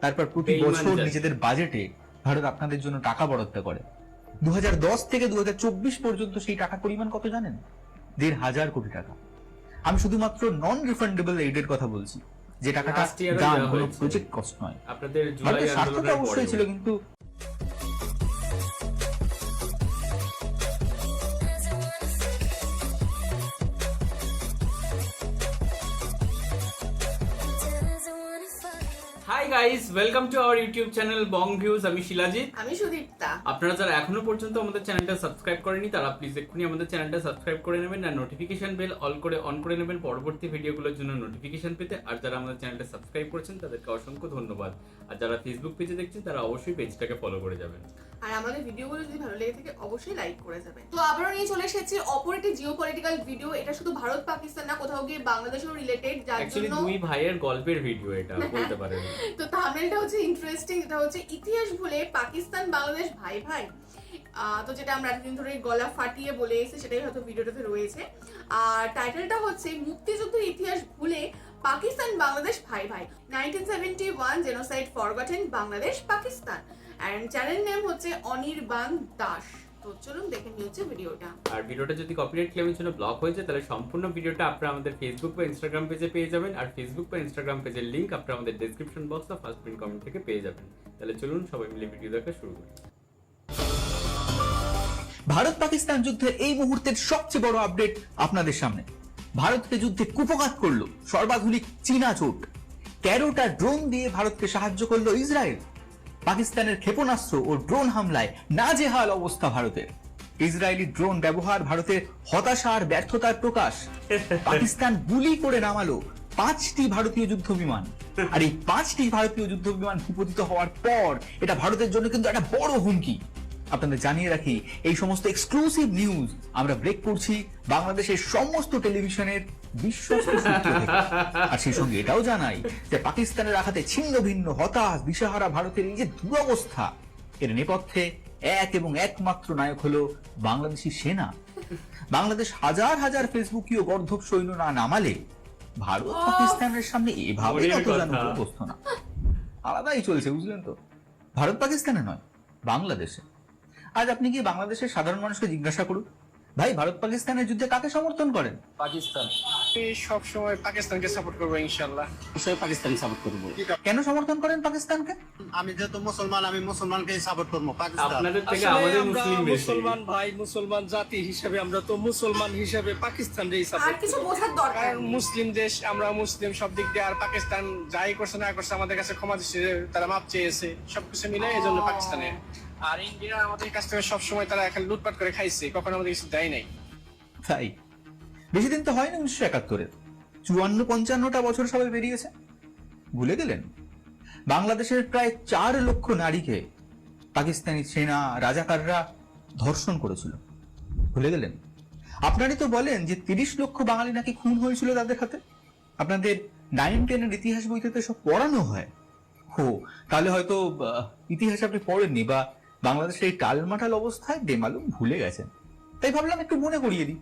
তারপর প্রতি বছর নিজেদের বাজেটে ভারত আপনাদের জন্য টাকা বরাদ্দ করে। 2010 থেকে 2024 পর্যন্ত সেই টাকার পরিমাণ কত জানেন? 1,500 কোটি টাকা। আমি শুধুমাত্র নন রিফান্ডেবল এইডের কথা বলছি, যে টাকাটা দান, কোনো প্রজেক্ট কস্ট নয়। আপনাদের জুলাই স্বার্থটা অবশ্যই ছিল, কিন্তু hi guys, welcome to our YouTube channel Bong views. আমি শিলাজিৎ, আমি সুদীপ্তা। আপনারা যারা এখনো পর্যন্ত আমাদের চ্যানেলটা সাবস্ক্রাইব করেনি তারা প্লিজ এক্ষুনি আমাদের চ্যানেলটা সাবস্ক্রাইব করে নেবেন আর নোটিফিকেশন বেল অন করে নেবেন পরবর্তী ভিডিওগুলোর জন্য নোটিফিকেশন পেতে। আর যারা আমাদের চ্যানেলটা সাবস্ক্রাইব করেছেন তাদেরকে অসংখ্য ধন্যবাদ। আর যারা ফেসবুক পেজে দেখছেন তারা অবশ্যই পেজটাকে ফলো করে যাবেন। আর আমাদের ভিডিওগুলো যদি ভালো লেগে থাকে অবশ্যই লাইক করে যাবেন। তো আবারও নিয়ে চলে এসেছি অপর একটি জিওপলিটিক্যাল ভিডিও। এটা শুধু ভারত পাকিস্তান না, কোথাও গিয়ে বাংলাদেশেও রিলেটেড, যার অ্যাকচুয়ালি জন্য দুই ভাইয়ের গল্পের ভিডিও এটা বলতে পারেন। তো থাম্বনেলটা হচ্ছে ইন্টারেস্টিং। এটা হচ্ছে ইতিহাস ভুলে পাকিস্তান বাংলাদেশ ভাই ভাই। তো যেটা আমরা এতদিন ধরে গলা ফাটিয়ে বলে এসেছি সেটাই হয়তো ভিডিওটাতে রয়েছে। আর টাইটেলটা হচ্ছে মুক্তিযুদ্ধের ইতিহাস ভুলে পাকিস্তান বাংলাদেশ ভাই ভাই, 1971 genocide forgotten Bangladesh Pakistan. And channel name হচ্ছে অনির্বাণ দাস। তো চলুন দেখে নিয়ে হচ্ছে ভিডিওটা। আর ভিডিওটা যদি কপিরাইট ক্লেমের জন্য ব্লক হয়ে যায় তাহলে সম্পূর্ণ ভিডিওটা আপনারা আমাদের ফেসবুক বা ইনস্টাগ্রাম পেজে পেয়ে যাবেন। আর ফেসবুক বা ইনস্টাগ্রাম পেজের লিংক আপনারা আমাদের ডেসক্রিপশন বক্স বা ফার্স্ট পিন কমেন্ট থেকে পেয়ে যাবেন। তাহলে চলুন সবাই মিলে ভিডিও দেখা শুরু করি। ভারত পাকিস্তান যুদ্ধের এই মুহূর্তের সবচেয়ে বড় আপডেট আপনাদের সামনে। ভারতকে যুদ্ধে কুপঘাত করলো সর্বাধুনিক চীনা জোট। 13টা ড্রোন দিয়ে ভারতকে সাহায্য করলো ইসরায়েল। পাকিস্তানের ক্ষেপণাস্ত্র ও ড্রোন হামলায় নাজেহাল অবস্থা ভারতের। ইসরায়েলি ড্রোন ব্যবহার ভারতের হতাশা আর ব্যর্থতার প্রকাশ। পাকিস্তান গুলি করে নামালো 5টি ভারতীয় যুদ্ধ বিমান। আর এই 5টি ভারতীয় যুদ্ধ বিমান ভূপতিত হওয়ার পর এটা ভারতের জন্য কিন্তু একটা বড় হুমকি। আপনাদের জানিয়ে রাখি, এই সমস্ত এক্সক্লুসিভ নিউজ আমরা ব্রেক করছি বাংলাদেশের সমস্ত টেলিভিশনের বিশ্বস্ত সূত্র থেকে। আর সেই সঙ্গে এটাও জানাই যে পাকিস্তানের আঘাতে ছিন্ন ভিন্ন হতাশ দিশাহারা ভারতের এই যে দুরবস্থা, এর নেপথ্যে এক এবং একমাত্র নায়ক হলো বাংলাদেশি সেনা। বাংলাদেশ হাজার হাজার ফেসবুকীয় গর্ধব সৈন্য না নামালে ভারত পাকিস্তানের সামনে এভাবে অবস্থা না। আলাদাই চলছে, বুঝলেন তো? ভারত পাকিস্তানে নয়, বাংলাদেশে। আজ আপনি কি বাংলাদেশের সাধারণ মানুষকে জিজ্ঞাসা করুন, ভাই ভারত পাকিস্তানের যুদ্ধে কাকে সমর্থন করেন? পাকিস্তান। সব সময় পাকিস্তানকে সাপোর্ট করবো ইনশাআল্লাহ। অবশ্যই পাকিস্তান সাপোর্ট করব। কেন সমর্থন করেন পাকিস্তানকে? আমি যেহেতু মুসলমান, আমি মুসলমানকে সাপোর্ট করব। পাকিস্তান আপনাদের থেকে আসলে আমাদের আমরা মুসলিম বেশি। মুসলমান ভাই, মুসলমান জাতি হিসেবে আমরা তো মুসলমান হিসেবে পাকিস্তানকেই আর সাপোর্ট কিছু বোঝার দরকার কারণ নেই। মুসলিম দেশ, আমরা মুসলিম সব দিক দিয়ে। আর পাকিস্তান যাই করছে না করছে আমাদের কাছে ক্ষমা দিচ্ছে, তারা মাপ চেয়েছে, সবকিছু মিলে এই জন্য পাকিস্তানের। আর ইন্ডিয়া আমাদের কাছ থেকে সবসময় তারা এখন লুটপাট করে খাইছে, কখনো আমাদের কিছু দেয় নাই। তাই বেশি দিন তো হয়নি 1971-এর, 54-55টা বছর সবাই বেরিয়েছে। ভুলে গেলেন বাংলাদেশের প্রায় 4 লক্ষ নারীকে পাকিস্তানি সেনা রাজাকাররা ধর্ষণ করেছিল? ভুলে গেলেন? আপনারই তো বলেন যে 30 লক্ষ বাঙালি নাকি খুন হয়েছিল তাদের হাতে। আপনাদের 9-10-এর ইতিহাস বইতে তো সব পড়ানো হয়। তাহলে হয়তো ইতিহাস আপনি পড়েননি, বা বাংলাদেশের এই টালমাটাল অবস্থায় বেমালুম ভুলে গেছেন। তাই ভাবলাম একটু মনে করিয়ে দিই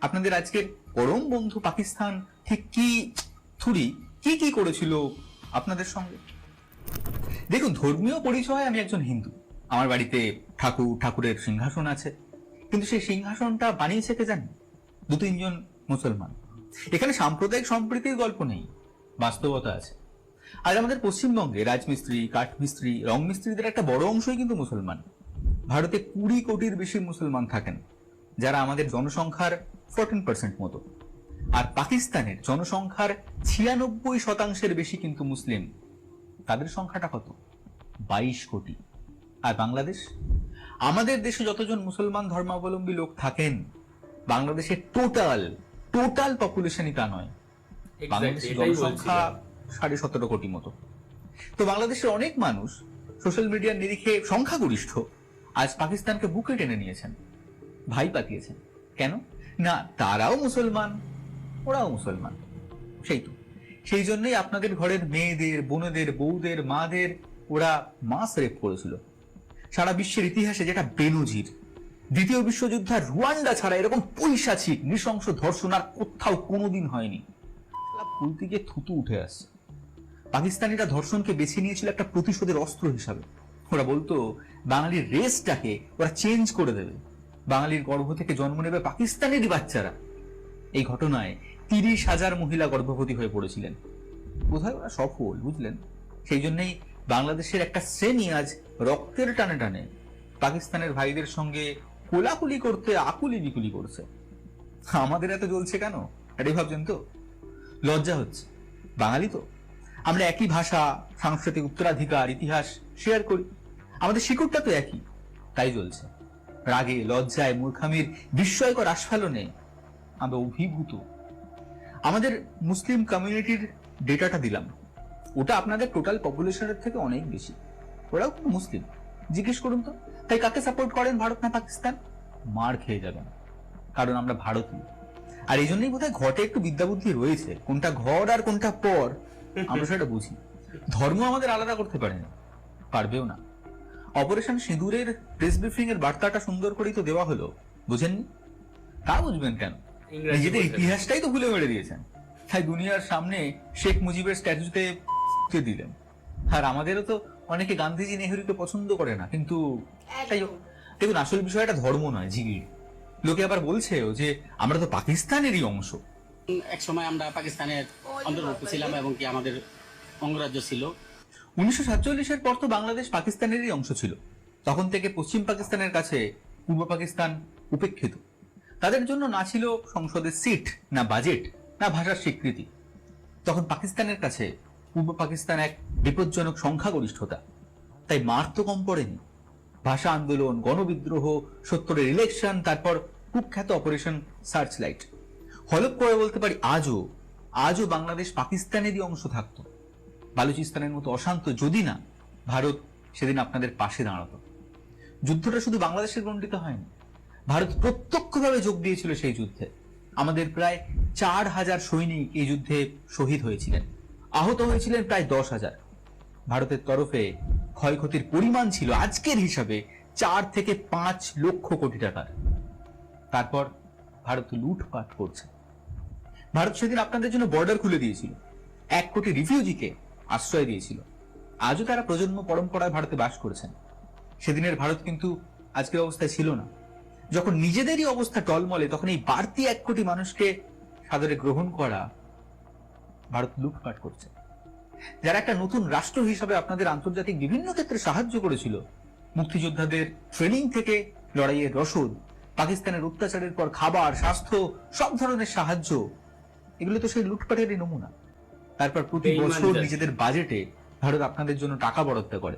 আপনাদের আজকের পরম বন্ধু পাকিস্তান ঠিক কি করেছিল আপনাদের সঙ্গে। দেখুন, ধর্মীয় পরিচয় আমি একজন হিন্দু। আমার বাড়িতে ঠাকুরের সিংহাসন আছে, কিন্তু সেই সিংহাসনটা বানিয়েছে কে জানেন? 2-3 জন মুসলমান। এখানে সাম্প্রদায়িক সম্প্রীতির গল্প নেই, বাস্তবতা আছে। আজ আমাদের পশ্চিমবঙ্গে রাজমিস্ত্রি, কাঠমিস্ত্রি, রং মিস্ত্রিদের একটা বড় অংশই কিন্তু মুসলমান। ভারতে 20 কোটির বেশি মুসলমান থাকেন, যারা আমাদের জনসংখ্যার 14% মতো। আর পাকিস্তানের জনসংখ্যার 96% বেশি কিন্তু মুসলিম। তাদের সংখ্যাটা কত? 22 কোটি। আর বাংলাদেশ, আমাদের দেশে যতজন মুসলমান ধর্মাবলম্বী লোক থাকেন, বাংলাদেশের টোটাল পপুলেশনই তা নয়। বাংলাদেশের জনসংখ্যা 17.5 কোটি মতো। তো বাংলাদেশের অনেক মানুষ সোশ্যাল মিডিয়ার নিরিখে সংখ্যাগরিষ্ঠ আজ পাকিস্তানকে বুকে টেনে নিয়েছেন, ভাই পাঠিয়েছেন। কেন না? তারাও মুসলমান, ওরাও মুসলমান। সেই জন্যই আপনাদের ঘরের মেয়েদের, বোনেদের, বউদের, মাদের ওরা মাস রেপ করেছিল। সারা বিশ্বের ইতিহাসে যেটা বেনজির। দ্বিতীয় বিশ্বযুদ্ধে রুয়ান্ডা ছাড়া এরকম পৈশাচিক নৃশংস ধর্ষণ আর কোথাও কোনোদিন হয়নি। ফুল থেকে থুতু উঠে আসছে। পাকিস্তানিরা ধর্ষণকে বেছে নিয়েছিল একটা প্রতিশোধের অস্ত্র হিসাবে। ওরা বলতো বাঙালির রেসটাকে ওরা চেঞ্জ করে দেবে, বাঙালির গর্ভ থেকে জন্ম নেবে পাকিস্তানেরই বাচ্চারা। এই ঘটনায় 30,000 মহিলা গর্ভবতী হয়ে পড়েছিলেন। বোধহয় ওরা সফল, বুঝলেন? সেই জন্যই বাংলাদেশের একটা শ্রেণী আজ রক্তের টানে টানে পাকিস্তানের ভাইদের সঙ্গে কোলাকুলি করতে আকুলি বিকুলি করছে। আমাদের এত জ্বলছে কেন, এটাই ভাবছেন তো? লজ্জা হচ্ছে। বাঙালি তো আমরা, একই ভাষা, সাংস্কৃতিক উত্তরাধিকার, ইতিহাস শেয়ার করি, আমাদের শিকড়টা তো একই, তাই জ্বলছে। রাগে, লজ্জায়, মূর্খামির বিস্ময়কর আস্ফালনে আমরা অভিভূত। আমাদের মুসলিম কমিউনিটির ডেটাটা দিলাম, ওটা আপনাদের টোটাল পপুলেশনের থেকে অনেক বেশি। ওরাও কিন্তু মুসলিম, জিজ্ঞেস করুন তো। তাই কাকে সাপোর্ট করেন, ভারত না পাকিস্তান? মার খেয়ে যাবেন, কারণ আমরা ভারতীয়। আর এই জন্যই বোধহয় ঘটে একটু বিদ্যা বুদ্ধি রয়েছে, কোনটা ঘর আর কোনটা পর আমরা সেটা বুঝি। ধর্ম আমাদের আলাদা করতে পারে না, পারবেও না। অপারেশন সিঁদুরের প্রেস ব্রিফিং এর বার্তাটা সুন্দর করেই তো দেওয়া হলো, বুঝেননি? তা বুঝবেন কেন? নিজেদের ইতিহাসটাই তো ভুলে মেরে দিয়েছেন। তাই দুনিয়ার সামনে শেখ মুজিবের স্ট্যাচুতে দিলেন। আর আমাদেরও তো অনেকে গান্ধীজি নেহরুকে পছন্দ করে না, কিন্তু তাই হোক। দেখুন, আসল বিষয়টা ধর্ম নয়, জিগির। লোকে আবার বলছে যে আমরা তো পাকিস্তানেরই অংশ। এক সময় আমরা পাকিস্তানের অন্তর্ভুক্ত ছিলাম এবং কি আমাদের অঙ্গরাজ্য ছিল। 1947-এর পর তো বাংলাদেশ পাকিস্তানেরই অংশ ছিল। তখন থেকে পশ্চিম পাকিস্তানের কাছে পূর্ব পাকিস্তান উপেক্ষিত। তাদের জন্য না ছিল সংসদের সিট, না বাজেট, না ভাষার স্বীকৃতি। তখন পাকিস্তানের কাছে পূর্ব পাকিস্তান এক বিপজ্জনক সংখ্যাগরিষ্ঠতা। তাই মার তো কম পড়েনি। ভাষা আন্দোলন, গণবিদ্রোহ, 70-এর ইলেকশন, তারপর কুখ্যাত অপারেশন সার্চলাইট। হলপ করে বলতে পারি আজও বাংলাদেশ পাকিস্তানেরই অংশ থাকতো। বালুচিস্তানের মতো অশান্ত যদি না ভারত সেদিন আপনাদের পাশে দাঁড়াতো। যুদ্ধটা শুধু বাংলাদেশের গণ্ডিত হয়নি, ভারত প্রত্যক্ষভাবে যোগ দিয়েছিল সেই যুদ্ধে। আমাদের প্রায় 4,000 সৈনিক এই যুদ্ধে শহীদ হয়েছিলেন, আহত হয়েছিলেন প্রায় 10,000। ভারতের তরফে ক্ষয়ক্ষতির পরিমাণ ছিল আজকের হিসাবে 4 থেকে 5 লক্ষ কোটি টাকার। তারপর ভারত লুটপাট করছে। ভারত সেদিন আপনাদের জন্য বর্ডার খুলে দিয়েছিল, 1 কোটি রিফিউজিকে আশ্রয় দিয়েছিল। আজও তারা প্রজন্ম পরম্পরায় ভারতে বাস করেছেন। সেদিনের ভারত কিন্তু আজকের অবস্থায় ছিল না। যখন নিজেদেরই অবস্থা টলমলে, তখন এই বাড়তি 1 কোটি মানুষকে সাদরে গ্রহণ করা ভারত লুটপাট করছে। যারা একটা নতুন রাষ্ট্র হিসাবে আপনাদের আন্তর্জাতিক বিভিন্ন ক্ষেত্রে সাহায্য করেছিল, মুক্তিযোদ্ধাদের ট্রেনিং থেকে লড়াইয়ের রসদ, পাকিস্তানের অত্যাচারের পর খাবার, স্বাস্থ্য, সব ধরনের সাহায্য, এগুলো তো সেই লুটপাটেরই নমুনা। তারপর প্রতি বছর নিজেদের বাজেটে ভারত আপনাদের জন্য টাকা বরাদ্দ করে।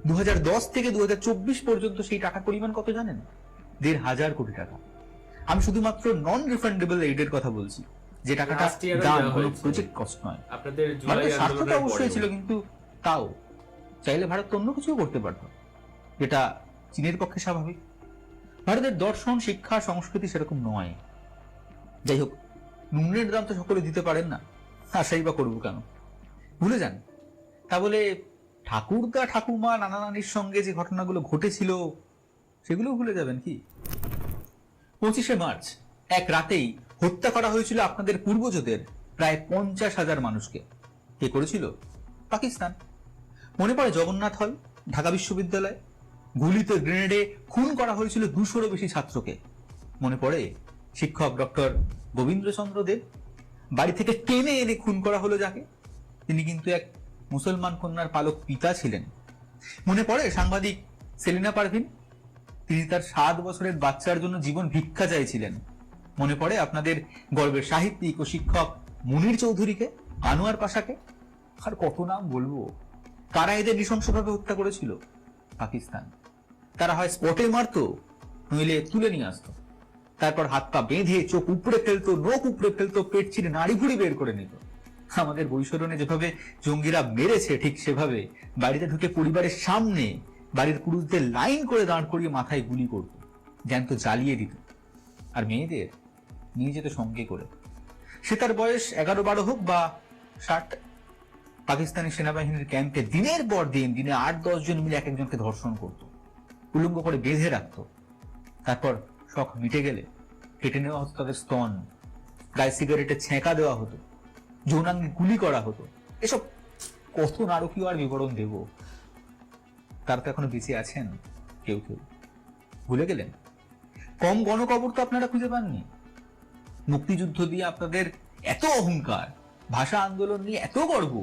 2010 থেকে 2024 পর্যন্ত সেই টাকার পরিমাণ কত জানেন? 1,500 কোটি টাকা। আমি শুধুমাত্র নন রিফান্ডেবল এইডের কথা বলছি, যে টাকাটা দান, কোনো প্রজেক্ট কস্ট নয়। আপনাদের ভারতের স্বার্থটা অবশ্যই ছিল, কিন্তু তাও চাইলে ভারত অন্য কিছুও করতে পারত, যেটা চীনের পক্ষে স্বাভাবিক। ভারতের দর্শন, শিক্ষা, সংস্কৃতি সেরকম নয়। যাই হোক, নুনের দাম তো সকলে দিতে পারেন না, আশাই বা করবো কেন? ভুলে যান। তা বলে ঠাকুরদা, ঠাকুমা, নানা নানির সঙ্গে যে ঘটনাগুলো ঘটেছিল সেগুলো ভুলে যাবেন কি? 25শে মার্চ এক রাতেই হত্যা করা হয়েছিল আপনাদের পূর্বজদের প্রায় 50,000 মানুষকে। কে করেছিল? পাকিস্তান। মনে পড়ে জগন্নাথ হল, ঢাকা বিশ্ববিদ্যালয়, গুলিতে গ্রেনেডে খুন করা হয়েছিল 200-রও বেশি ছাত্রকে। মনে পড়ে শিক্ষক ডক্টর গোবিন্দ্রচন্দ্র দেব, বাড়ি থেকে টেনে এনে খুন করা হলো যাকে, তিনি কিন্তু এক মুসলমান কন্যার পালক পিতা ছিলেন। মনে পড়ে সাংবাদিক সেলিনা পারভিন, তিনি তার 7 বছরের বাচ্চার জন্য জীবন ভিক্ষা চাইছিলেন। মনে পড়ে আপনাদের গর্বের সাহিত্যিক ও শিক্ষক মুনির চৌধুরীকে, আনোয়ার পাশাকে, আর কত নাম বলবো। কারা এদের নৃশংসভাবে হত্যা করেছিল? পাকিস্তান। তারা হয় স্পটে মারতো, নইলে তুলে নিয়ে আসতো। তারপর হাত পা বেঁধে চোখ উপড়ে ফেলতো, নখ উপড়ে ফেলতো, পেট ছিঁড়ে নাড়ি ভুড়ি বের করে নিত। আমাদের বৈশরণে যেভাবে জঙ্গিরা মেরেছে, ঠিক সেভাবে বাড়িতে ঢুকে পরিবারের সামনে বাড়ির পুরুষদের লাইন করে দাঁড় করিয়ে মাথায় গুলি করত, জ্যান্ত জ্বালিয়ে দিত। আর মেয়েদের নিয়ে যেত সঙ্গে করে। সে তার বয়স 11-12 হোক বা 60। পাকিস্তানি সেনাবাহিনীর ক্যাম্পে দিনের পর দিন, দিনে 8-10 জন মিলে এক একজনকে ধর্ষণ করত, উলঙ্গ করে বেঁধে রাখত। তারপর শখ মিটে গেলে কেটে নেওয়া হতো তাদের স্তন, গায়ে সিগারেটের ছেঁকা দেওয়া হতো, যৌনাঙ্গে গুলি করা হতো। এসব কত নারকীয় আর বিবরণ দেব। তারা তো এখনো বেঁচে আছেন কেউ কেউ, ভুলে গেলেন? কম গণকবর তো আপনারা খুঁজে পাননি। মুক্তিযুদ্ধ দিয়ে আপনাদের এত অহংকার, ভাষা আন্দোলন নিয়ে এত গর্ব,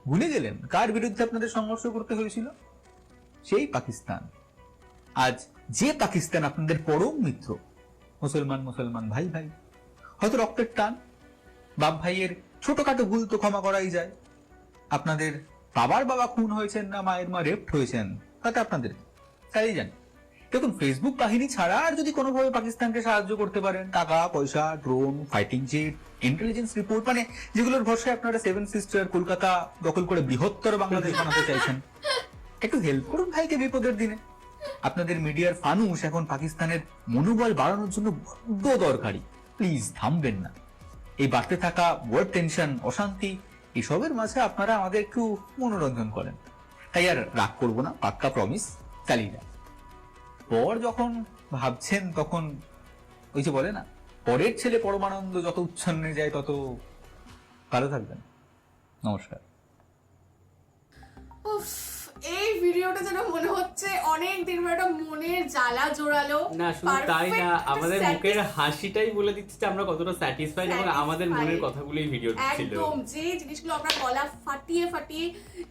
ভুলে গেলেন কার বিরুদ্ধে আপনাদের সংঘর্ষ করতে হয়েছিল? সেই পাকিস্তান। আজ যে পাকিস্তান আপনাদের পরম মিত্র, মুসলমান মুসলমান ভাই ভাই, হয়তো রক্তের টান, বাপ ভাইয়ের ছোটখাটো ভুল তো ক্ষমা করাই যায়। আপনাদের বাবার বাবা খুন হয়েছেন না মায়ের মা রেপ্ট হয়েছেন, তাতে আপনাদের তাই জানি। দেখুন, ফেসবুক কাহিনী ছাড়া আর যদি কোনোভাবে পাকিস্তানকে সাহায্য করতে পারেন, টাকা পয়সা, drone, fighting jet, intelligence report, মানে যেগুলোর ভরসায় আপনারা সেভেন সিস্টার কলকাতা দখল করে বৃহত্তর বাংলাদেশ বানাতে চাইছেন, একটু হেল্প করুন ভাইকে বিপদের দিনে। আপনাদের মিডিয়ার ফানুস এখন পাকিস্তানের মনোবল বাড়ানোর জন্য বড্ড দরকারি। প্লিজ থামবেন না। এই বাড়তে থাকা ওয়ার্ড টেনশন, অশান্তি, এসবের মাঝে আপনারা আমাদের একটু মনোরঞ্জন করেন। তাই আর রাগ করবো না, পাক্কা প্রমিস, চালিয়ে যান। পর যখন ভাবছেন তখন ওই যে বলে না, পরের ছেলে পরমানন্দ যত উচ্ছন্নে যায় তত ভালো থাকবেন। নমস্কার। উফ, এই ভিডিওটা যেন মনে হচ্ছে অনেক দিন পর একটা মনের জ্বালা জোড়ালো। না শুধু তাই না, perfect আমাদের একটা মুখের হাসিটাই বলে দিচ্ছে যে আমরা কতটা স্যাটিসফাইড, এবং আমাদের মনের কথাগুলোই ভিডিও ছিল। একদম যে জিনিসগুলো আমরা গলা ফাটিয়ে ফাটিয়ে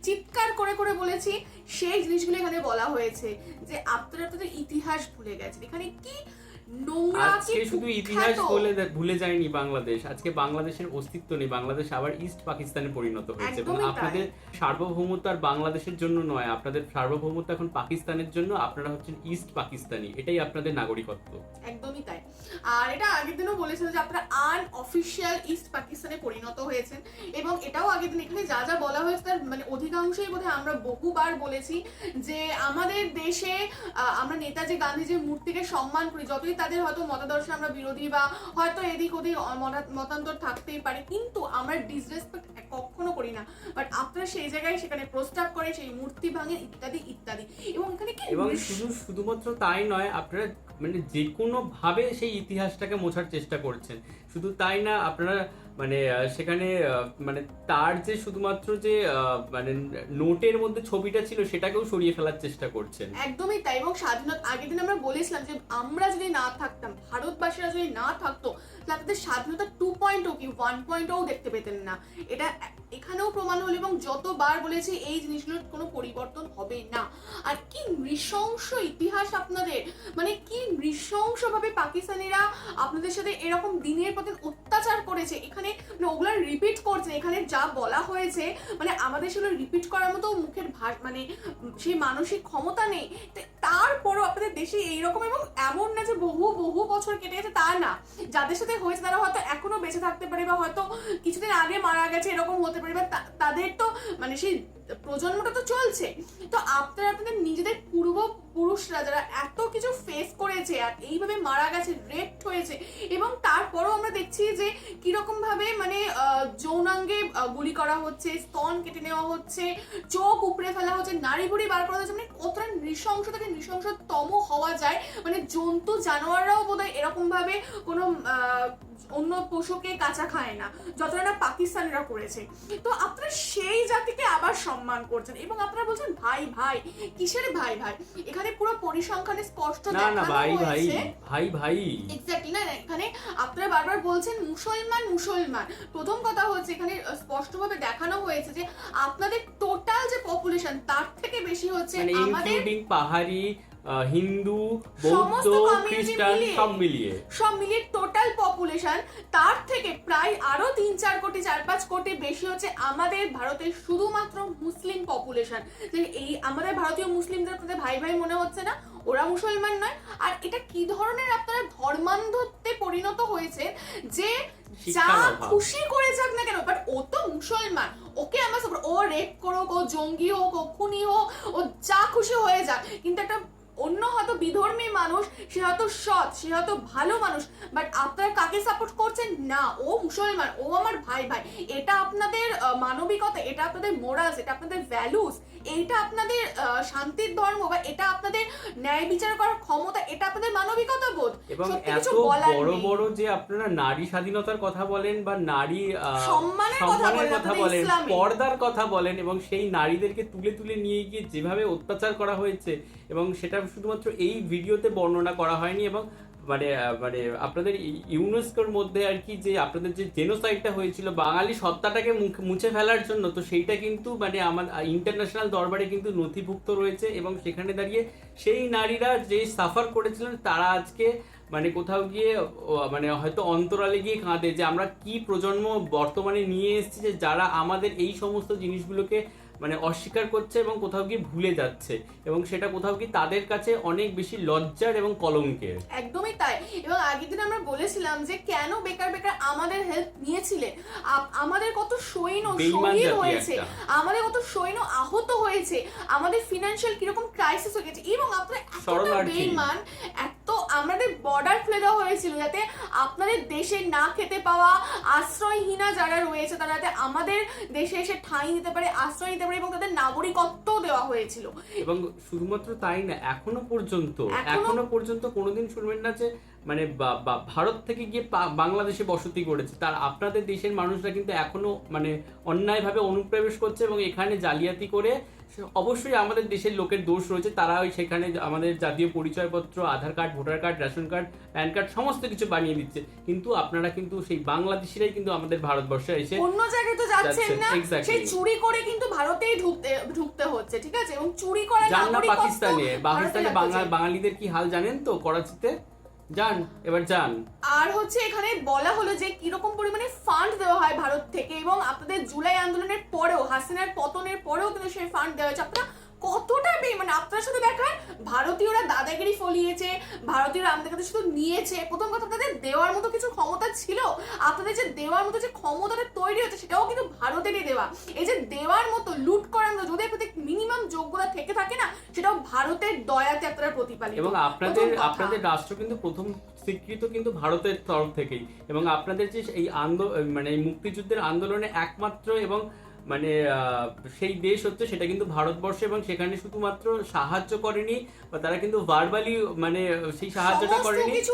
চিৎকার করে করে বলেছি, সেই জিনিসগুলো এখানে বলা হয়েছে যে আপনারা আপনাদের ইতিহাস ভুলে গেছেন। এখানে কি নোংরা, আজকে শুধু ইতিহাস ভুলে যায়নি বাংলাদেশ, আজকে বাংলাদেশের অস্তিত্ব নেই, বাংলাদেশ আবার ইস্ট পাকিস্তানে পরিণত হয়েছে। এবং একদমই আপনাদের সার্বভৌমত্ব আর বাংলাদেশের জন্য নয়, আপনাদের সার্বভৌমত্ব এখন পাকিস্তানের জন্য। আপনারা হচ্ছেন ইস্ট পাকিস্তানি, এটাই আপনাদের নাগরিকত্ব। একদমই তাই। আর এটা আগের দিনও বলেছিল যে আপনারা আনঅফিশিয়াল ইস্ট পাকিস্তানে পরিণত হয়েছেন, এবং এটাও আগের দিন এখানে যা যা বলা হয়েছে তার মানে অধিকাংশই বোধহয় আমরা বহুবার বলেছি যে আমাদের দেশে আমরা নেতাজি গান্ধীজির মূর্তিকে সম্মান করি, যতই তাদের হয়তো মতাদর্শে আমরা বিরোধী বা হয়তো এদিক ওদিক মতান্তর থাকতেই পারে, কিন্তু আমরা ডিসরেসপেক্ট কখনো করি না। বাট আপনারা সেই জায়গায় সেখানে প্রস্তাব করে সেই মূর্তি ভাঙে ইত্যাদি ইত্যাদি। এবং এখানে কি এবং শুধুমাত্র তাই নয়, আপনারা মানে যে কোনো ভাবে সেই ইতিহাসটাকে মোছার চেষ্টা করছেন। শুধু তাই না, আপনারা মানে সেখানে মানে তার যে শুধুমাত্র যে মানে নোটের মধ্যে ছবিটা ছিল সেটাকেও সরিয়ে ফেলার চেষ্টা করছেন। একদমই তাই। এবং স্বাধীনতা আগের দিন আমরা বলেছিলাম যে আমরা যদি না থাকতাম, ভারতবাসীরা যদি না থাকতো, তাহলে তাদের স্বাধীনতা 2.0 কি 1.0 দেখতে পেতেন না। এটা এখানেও প্রমাণ হলো, এবং যতবার বলেছি এই জিনিসগুলোর কোনো পরিবর্তন হবে না। আর কি নৃশংস ইতিহাস আপনাদের, মানে কি নৃশংসভাবে পাকিস্তানিরা আপনাদের সাথে এরকম দিনের পর দিন অত্যাচার করেছে। এখানে ওগুলো রিপিট করছে, এখানে যা বলা হয়েছে মানে আমাদের সেগুলো রিপিট করার মতো মুখের মানে সেই মানসিক ক্ষমতা নেই। তারপরও আপনাদের দেশে এইরকম, এবং এমন না যে বহু বহু বছর কেটে গেছে তা না, যাদের সাথে হয়েছে তারা হয়তো এখনো বেঁচে থাকতে পারে বা হয়তো কিছুদিন আগে মারা গেছে, এরকম হতে পারে, বা তাদের তো মানে সেই প্রজন্মটা তো চলছে। তো আপনারা আপনাদের নিজেদের পূর্বপুরুষরা যারা এত কিছু ফেস করেছে আর এইভাবে মারা গেছে, রেপ্ট হয়েছে, এবং তারপরও আমরা দেখছি যে কিরকম ভাবে মানে যৌনাঙ্গে গুলি করা হচ্ছে, স্তন কেটে নেওয়া হচ্ছে, চোখ উপড়ে ফেলা হচ্ছে, নাড়ি ভুড়ি বার করা হচ্ছে। মানে কতটা নৃশংস থেকে নৃশংসতম হওয়া যায়, মানে জন্তু জানোয়াররাও বোধহয় এরকম ভাবে কোনো অন্য পশুকে কাঁচা খায় না যতটা না পাকিস্তানিরা করেছে। তো আপনারা সেই জাতিকে আবার সম্মান করছেন, এবং আপনারা বলছেন ভাই ভাই। কিসের ভাই ভাই? এখানে পুরো পরিসংখ্যানে স্পষ্ট দেখানো হয়েছে ভাই ভাই এক্স্যাক্টলি না। এখানে আপনারা বারবার বলছেন মুসলমান মুসলমান। প্রথম কথা হচ্ছে এখানে স্পষ্টভাবে দেখানো হয়েছে যে আপনাদের টোটাল যে পপুলেশন তার থেকে বেশি হচ্ছে আমাদের ইনক্লুডিং পাহাড়ি, হিন্দু, বৌদ্ধ, খ্রিস্টান সব মিলিয়ে টোটাল পপুলেশন, তার থেকে প্রায় আরো 3-4 কোটি 4-5 কোটি বেশি হচ্ছে আমাদের ভারতের শুধুমাত্র মুসলিম পপুলেশন। যে এই আমাদের ভারতীয় মুসলিমদের আপনাদের ভাই ভাই মনে হচ্ছে না? ওরা মুসলমান নয়। আর এটা কি ধরনের আপনারা ধর্মান্ধতে পরিণত হয়েছে যে যা খুশি করে যাক না কেন, বাট ও তো মুসলমান, ওকে আমরা ও রেপ করুক, ও জঙ্গি হোক, ও খুনি হোক, ও যা খুশি হয়ে যাক, কিন্তু একটা ও অন্য হয়তো বিধর্মী মানুষ, সে হয়তো সৎ, সে হয়তো ভালো মানুষ, বাট আপনারা কাকে সাপোর্ট করছেন? না, ও মুসলমান, ও আমার ভাই ভাই। এটা আপনাদের মানবিকতা, এটা আপনাদের মোরালস, এটা আপনাদের ভ্যালুস, এইটা আপনাদের শান্তির ধর্ম, বা এটা আপনাদের ন্যায় বিচার করার ক্ষমতা, এটা আপনাদের মানবিকতা বোধ। এবং সত্যি এত কিছু বলার বড় নেই। বড় যে আপনারা নারী স্বাধীনতার কথা বলেন বা নারী সম্মানের কথা বলেন, কথা আপনাদের বলেন, ইসলামে। পর্দার কথা বলেন, এবং সেই নারীদেরকে তুলে তুলে নিয়ে গিয়ে যেভাবে অত্যাচার করা হয়েছে, এবং সেটা শুধুমাত্র এই ভিডিওতে বর্ণনা করা হয়নি, এবং মানে মানে আপনাদের ইউনেস্কোর মধ্যে আর কি যে আপনাদের যে জেনোসাইডটা হয়েছিল বাঙালি সত্তাটাকে মুছে ফেলার জন্য, তো সেইটা কিন্তু মানে আমার ইন্টারন্যাশনাল দরবারে কিন্তু নথিভুক্ত রয়েছে, এবং সেখানে দাঁড়িয়ে সেই নারীরা যে সাফার করেছিলেন তারা আজকে মানে কোথাও গিয়ে মানে হয়তো অন্তরালে গিয়ে কাঁদে যে আমরা কি প্রজন্ম বর্তমানে নিয়ে এসেছি, যে যারা আমাদের এই সমস্ত জিনিসগুলোকে মানে অস্বীকার করছে এবং কোথাও গিয়ে ভুলে যাচ্ছে, এবং সেটা কোথাও গিয়ে তাদের কাছে অনেক বেশি লজ্জার এবং কলঙ্কের। একদমই তাই। এবং আগের দিন আমরা বলেছিলাম যে কেন বেকার বেকার আমাদের হেল্প নিয়েছিলেন, আমাদের কত সৈন্য শহীদ হয়েছে, আমাদের কত সৈন্য আহত হয়েছে, আমাদের ফিনান্সিয়াল কিরকম ক্রাইসিস হয়ে গেছে, এবং আপনারা এতটা বেঈমান, এত আমাদের বর্ডার খুলে দেওয়া হয়েছিল যাতে আপনাদের দেশে না খেতে পাওয়া আশ্রয়হীনা যারা রয়েছে তারা যাতে আমাদের দেশে এসে ঠাঁই নিতে পারে, আশ্রয় নিতে পারে, এবং তাদের নাগরিকত্ব দেওয়া হয়েছিল। এবং শুধুমাত্র তাই না, এখনো পর্যন্ত কোনোদিন শুনবেন না যে মানে ভারত থেকে গিয়ে বাংলাদেশে বসতি করেছে, তার আপনাদের দেশের মানুষরা কিন্তু এখনো মানে অন্যায়ভাবে অনুপ্রবেশ করছে এবং এখানে জালিয়াতি করে। অবশ্যই আমাদের দেশের লোকের দোষ রয়েছে, তারা ওই সেখানে আমাদের জাতীয় পরিচয়পত্র, Aadhaar card, voter card, ration card, PAN card সমস্ত কিছু বানিয়ে দিচ্ছে, কিন্তু আপনারা কিন্তু সেই বাংলাদেশিরাই কিন্তু আমাদের ভারতবর্ষে এসে অন্য জায়গায় তো যাচ্ছেন না, Exactly. সেই চুরি করে কিন্তু ভারতেই ঢুকতে হচ্ছে, ঠিক আছে? এবং চুরি করা যান না নাগরিকত্ব পাকিস্তানে বাঙালিদের কি হাল জানেন তো করাচিতে, যান এবার যান। আর হচ্ছে এখানে বলা হলো যে কিরকম পরিমাণে ফান্ড দেওয়া হয় ভারত থেকে, এবং আপনাদের জুলাই আন্দোলনের পরেও, হাসিনার পতনের পরেও কিন্তু সেই ফান্ড দেওয়া হয়েছে। আপনারা কতটা মানে আপনারা শুধু দেখান ভারতীয়রা দাদাগিরি ফলিয়েছে, ভারতীয়রা আমাদের কাছে শুধু নিয়েছে। প্রথম কথা, আপনাদের দেওয়ার মতো কিছু ক্ষমতা ছিল? আপনাদের যে দেওয়ার মতো যে ক্ষমতাটা তৈরি হচ্ছে সেটাও কিন্তু ভারতেরই দেওয়া। এই যে দেওয়ার মতো, লুট করার মতো যদি আপনাদের মিনিমাম যোগ্যতা থেকে থাকে না, সেটাও ভারতের দয়াতে আপনারা প্রতিপালিত। এবং আপনাদের রাষ্ট্র কিন্তু প্রথম স্বীকৃত কিন্তু ভারতের তরফ থেকেই, এবং আপনাদের যে এই মানে এই মুক্তিযুদ্ধের আন্দোলনে একমাত্র এবং মানে সেই দেশ হচ্ছে সেটা কিন্তু ভারতবর্ষ, এবং সেখানে শুধুমাত্র সাহায্য করেনি বা তারা কিন্তু ভার্বালি মানে সেই সাহায্যটা করেনি, সমস্ত কিছু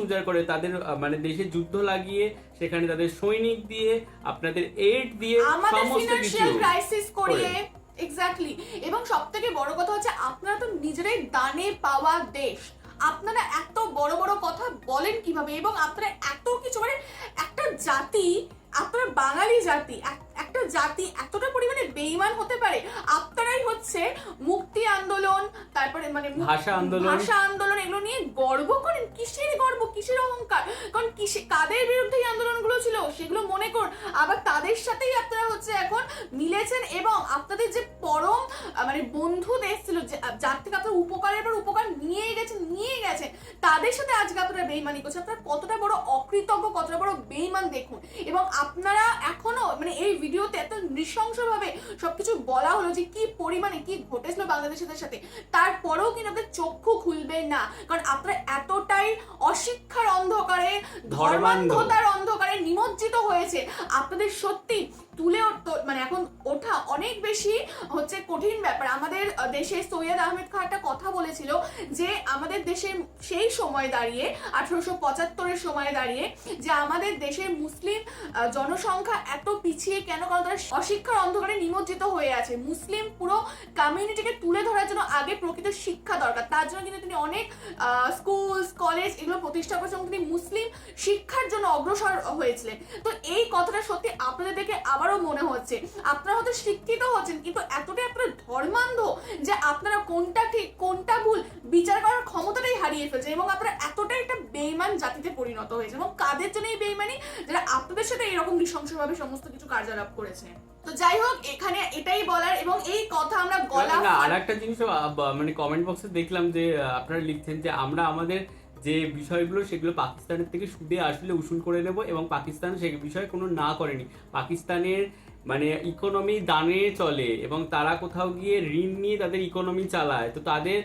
উজাড় করে তাদের মানে দেশে যুদ্ধ লাগিয়ে সেখানে তাদের সৈনিক দিয়ে, আপনাদের এইড দিয়ে, সমস্ত কিছু ক্রাইসিস করিয়ে। এক্স্যাক্টলি। এবং সবথেকে বড় কথা হচ্ছে আপনারা তো নিজেরাই দানে পাওয়া দেশ, আপনারা এত বড় বড় কথা বলেন কিভাবে? এবং আপনারা এত কিছু মানে একটা জাতি, আপনারা বাঙালি জাতি, একটা জাতি এতটা পরিমাণে বেঈমান হতে পারে? আপনারাই হচ্ছে মুক্তি আন্দোলন, তারপরে মানে ভাষা আন্দোলন এগুলো নিয়ে গর্ব করেন। কিসের গর্ব, কিসের অহংকার? কারণ কাদের বিরুদ্ধে এই আন্দোলনগুলো ছিল সেগুলো মনে করুন, আবার তাদের সাথেই আপনারা হচ্ছে এখন মিলেছেন, এবং আপনাদের যে পরম মানে বন্ধু দেশ ছিল যার থেকে আপনারা উপকারের পর উপকার নিয়ে গেছেন, তাদের সাথে আজকে আপনারা বেঈমানি করছেন। আপনারা কতটা বড় অকৃতজ্ঞ, কতটা বড় বেঈমান দেখুন। এবং আপনারা এখনো মানে এই ভিডিওতে এত নৃশংসভাবে সবকিছু বলা হলো যে কি পরিমাণে কি ঘটেছিল বাংলাদেশের সাথে, তারপরেও কিন্তু আপনাদের চক্ষু খুলবে না, কারণ আপনারা এতটাই অশিক্ষার অন্ধকারে, ধর্মান্ধতার অন্ধকারে নিমজ্জিত হয়েছে। আপনাদের সত্যি তুলে মানে এখন ওঠা অনেক বেশি হচ্ছে কঠিন ব্যাপার। আমাদের দেশে সৈয়দ আহমেদ খান একটা কথা বলেছিল যে আমাদের দেশের সেই সময় দাঁড়িয়ে 1875-এর সময় দাঁড়িয়ে যে আমাদের দেশের মুসলিম জনসংখ্যা এত পিছিয়ে কেন, কারণ তারা অশিক্ষার অন্ধকারে নিমজ্জিত হয়ে আছে। মুসলিম পুরো কমিউনিটিকে তুলে ধরার জন্য আগে প্রকৃত শিক্ষা দরকার, তার জন্য কিন্তু তিনি অনেক স্কুল, কলেজ এগুলো প্রতিষ্ঠা করেছেন, এবং তিনি মুসলিম শিক্ষার জন্য অগ্রসর হয়েছিলেন। তো এই কথাটা সত্যি আপনাদের দেখে আবারও মনে হচ্ছে আপনারা হয়তো শিক্ষিত হচ্ছেন, কিন্তু এতটাই আপনারা ধর্মান্ধ যে আপনারা কোনটা ঠিক কোনটা ভুল বিচার করার ক্ষমতাটাই হারিয়ে ফেলছে, এবং আপনারা এতটাই একটা বেঈমান জাতিতে পরিণত হয়েছে। এবং কাদের জন্য এই বেঈমানি? যারা আপনাদের সাথে এরকম নৃশংসভাবে সমস্ত কিছু কার্যকলাপ করেছে। তো যাই হোক, এখানে এটাই বলার, এবং এই কথা আমরা আর একটা জিনিস মানে কমেন্ট বক্সে দেখলাম যে আপনারা লিখছেন যে আমরা আমাদের যে বিষয়গুলো সেগুলো পাকিস্তানের থেকে সুদে আসলে উসুল করে নেব, এবং পাকিস্তান সেই বিষয়ে কোনো না করেনি। পাকিস্তানের মানে ইকোনমি দানে চলে এবং তারা কোথাও গিয়ে ঋণ নিয়ে তাদের ইকোনমি চালায়, তো তাদের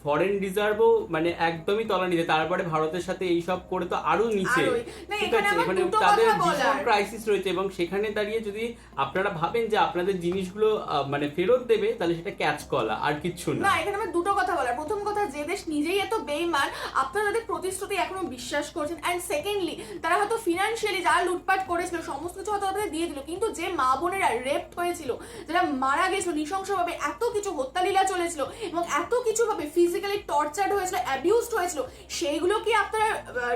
ফরেন রিজার্ভও মানে একদমই তলানিতে, তারপরে ভারতের সাথে এইসব করে তো আরো নিচে। আরোই। না, ঠিক এখানে আছে, আমার এখানে দুটো তাদের কথা বলার। ভীষণ ক্রাইসিস রয়েছে এবং সেখানে দাঁড়িয়ে যদি আপনারা ভাবেন যে আপনাদের জিনিসগুলো মানে ফেরত দেবে, তাহলে সেটা ক্যাচ কলা আর কিচ্ছু না, না। এখানে আমার দুটো কথা বলার। প্রথম কথা, যে দেশ নিজেই এত বেইমান, আপনারা তাদের প্রতিশ্রুতি এখনো বিশ্বাস করছেন। অ্যান্ড সেকেন্ডলি, তারা হয়তো ফিনান্সিয়ালি যারা লুটপাট করেছিল সমস্ত কিছু হয়তো তাদের দিয়ে দিল, কিন্তু যে মা বোনেরা রেপ্ট হয়েছিল, যারা মারা গেছিল নৃশংসভাবে, এত কিছু হত্যালীলা চলেছিল এবং এত কিছু ভাবে ফিজিক্যালি টর্চার্ড হয়েছিল, অ্যাবিউজড হয়েছিল, সেইগুলো কি আপনারা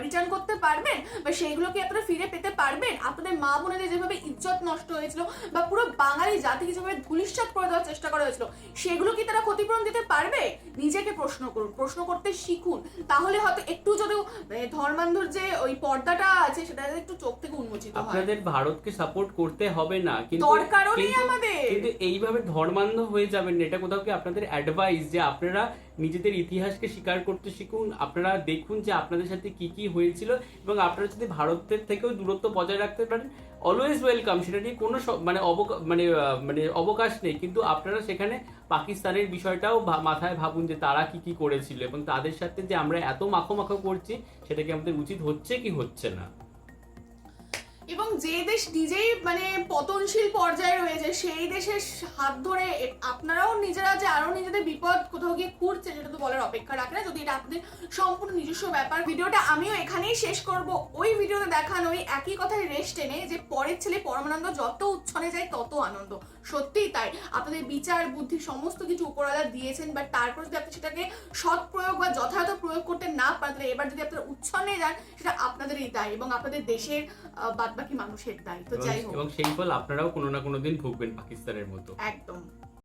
রিটার্ন করতে পারবেন বা সেইগুলো কি আপনারা ফিরে পেতে পারবেন? আপনাদের মা বোনেদের যেভাবে ইজ্জত নষ্ট হয়েছিল বা পুরো বাঙালি জাতিকে যেভাবে ধূলিসাৎ করে দেওয়ার চেষ্টা করা হয়েছিল, সেগুলো কি তারা ক্ষতিপূরণ দিতে পারবে? নিজেকে প্রশ্ন করুন, প্রশ্ন করতে শিখুন, তাহলে হয়তো একটু যদি ধর্মান্ধর যে ওই পর্দাটা আছে সেটা একটু চোখ থেকে উন্মোচিত হয়। আপনাদের ভারতকে সাপোর্ট করতে হবে না, কিন্তু দরকারও নেই কিন্তু- আমাদের। কিন্তু এইভাবে ধর্মান্ধ হয়ে যাবেন না, এটা কোথাও কি আপনাদের অ্যাডভাইস যে আপনারা নিজেদের ইতিহাসকে স্বীকার করতে শিখুন, আপনারা দেখুন যে আপনাদের সাথে কি কি হয়েছিল এবং আপনারা যদি ভারতের থেকেও দূরত্ব বজায় রাখতে পারেন, অলওয়েজ ওয়েলকাম, সেটা নিয়ে কোনো মানে অবকাশ নেই। কিন্তু আপনারা সেখানে পাকিস্তানের বিষয়টাও মাথায় ভাবুন যে তারা কি কি করেছিল এবং তাদের সাথে যে আমরা এত মাখো করছি, সেটা কি আমাদের উচিত হচ্ছে কি হচ্ছে না। এবং যে দেশ নিজেই মানে পতনশীল পর্যায়ে রয়েছে, সেই দেশের হাত ধরে আপনারাও নিজেরা যে আরো নিজেদের বিপদ কোথাও গিয়ে ঘুরছে, সেটা তো বলার অপেক্ষা রাখে না, যদি এটা আপনাদের সম্পূর্ণ নিজস্ব ব্যাপার। ভিডিওটা আমিও এখানেই শেষ করব। ওই ভিডিওতে দেখানো ওই একই কথায় রেস্ট টেনে যে পরের ছেলে পরমানন্দ, যত উচ্ছনে যায় তত আনন্দ। সত্যিই তাই, আপনাদের বিচার বুদ্ধি সমস্ত কিছু উপরওয়ালা দিয়েছেন, বাট তারপর যদি আপনি সেটাকে সৎ প্রয়োগ বা যথাযথ প্রয়োগ করতে না পারেন, তাহলে এবার যদি আপনারা উচ্ছনে যান, সেটা আপনাদেরই দায় এবং আপনাদের দেশের বাদবাকি মানুষের দায়। তো যাই হোক, এবং সেই ফল আপনারাও কোনো না কোনো দিন ভুগবেন পাকিস্তানের মতো। একদম।